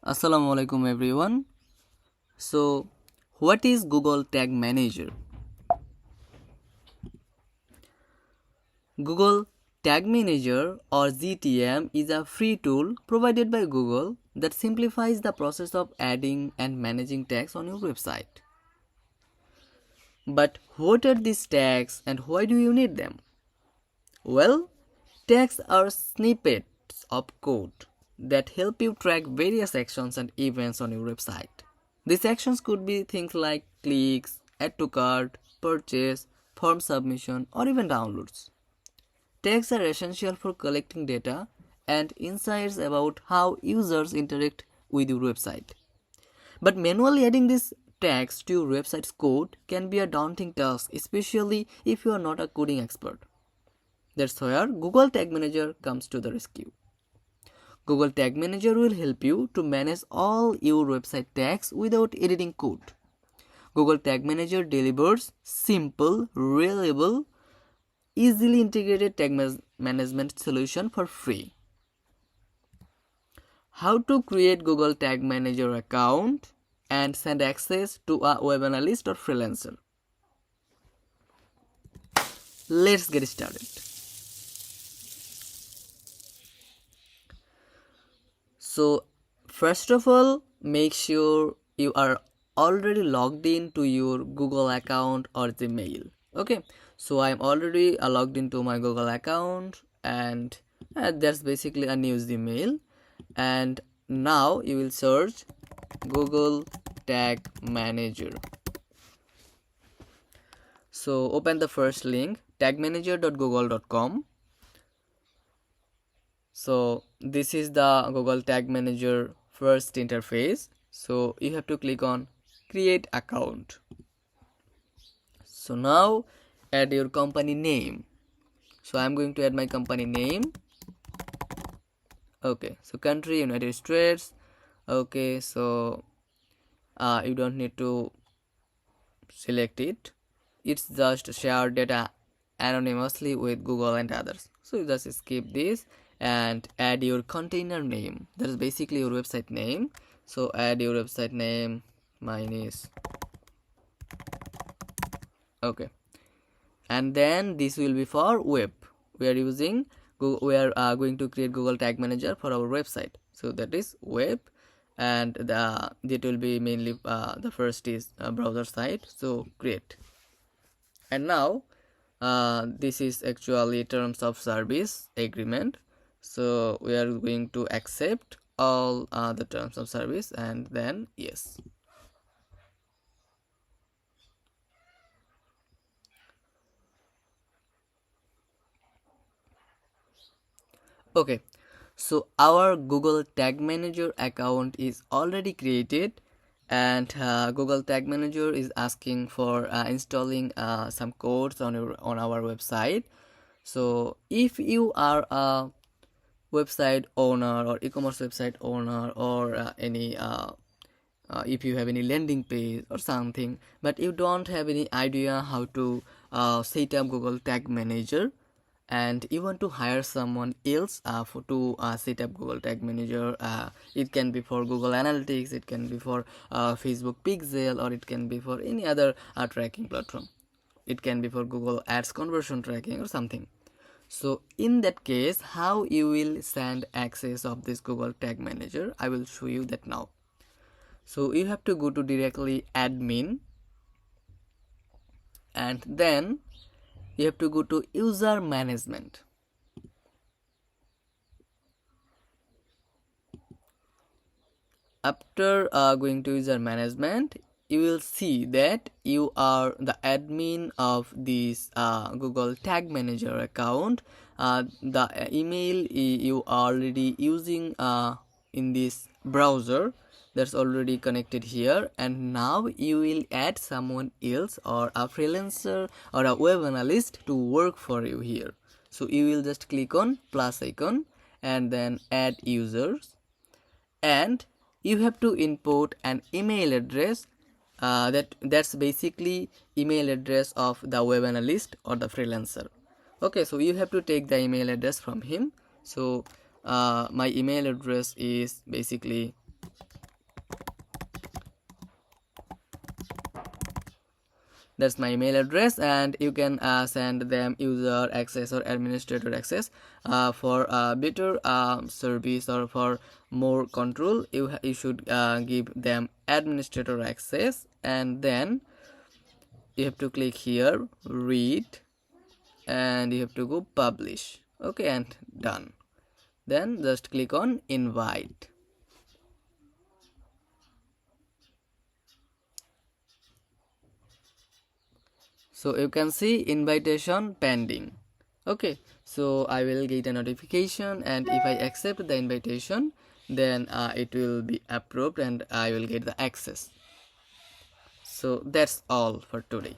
Assalamualaikum everyone. So, what is Google Tag Manager? Google Tag Manager or GTM is a free tool provided by Google that simplifies the process of adding and managing tags on your website. But what are these tags and why do you need them? Well, tags are snippets of code that help you track various actions and events on your website. These actions could be things like clicks, add to cart, purchase, form submission, or even downloads. Tags are essential for collecting data and insights about how users interact with your website. But manually adding these tags to your website's code can be a daunting task, especially if you are not a coding expert. That's where Google Tag Manager comes to the rescue. Google Tag Manager will help you to manage all your website tags without editing code. Google Tag Manager delivers simple, reliable, easily integrated tag management solution for free. How to create Google Tag Manager account and send access to a web analyst or freelancer. Let's get started. So first of all, make sure you are already logged in to your Google account or Gmail. Okay, so I'm already logged into my Google account, and that's basically a new Gmail. And now you will search Google Tag Manager. So open the first link, tagmanager.google.com. So this is the Google Tag Manager first interface. So you have to click on create account. So now add your company name. So I'm going to add my company name. Okay, so country United States. Okay, so you don't need to select it. It's just share data anonymously with Google and others. So you just skip this and add your container name. That is basically your website name. So add your website name. Mine is okay, and then this will be for web. We are using we are going to create Google Tag Manager for our website. So that is web, and that will be mainly the first is browser site. So create, and now this is actually terms of service agreement. So we are going to accept all the terms of service and then yes. Okay, so our Google Tag Manager account is already created, and Google Tag Manager is asking for installing some codes on our website. So if you are a website owner or e-commerce website owner or if you have any landing page or something, but you don't have any idea how to set up Google Tag Manager, and you want to hire someone else to set up Google Tag Manager. It can be for Google Analytics, it can be for Facebook Pixel, or it can be for any other tracking platform. It can be for Google Ads conversion tracking or something. So in that case, how you will send access of this Google Tag Manager, I will show you that now. So you have to go to directly admin, and then you have to go to user management. After going to user management, you will see that you are the admin of this Google Tag Manager account. The email you are already using in this browser, that's already connected here, and now you will add someone else or a freelancer or a web analyst to work for you here. So you will just click on plus icon and then add users, and you have to input an email address that's basically email address of the web analyst or the freelancer. Okay, so you have to take the email address from him. So my email address is basically That's my email address, and you can send them user access or administrator access. For better service or for more control, you should give them administrator access, and then you have to click here read, and you have to go publish. Okay, and done. Then just click on invite. So you can see invitation pending. Okay, so I will get a notification, and if I accept the invitation, then it will be approved and I will get the access. So that's all for today.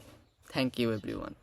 Thank you everyone.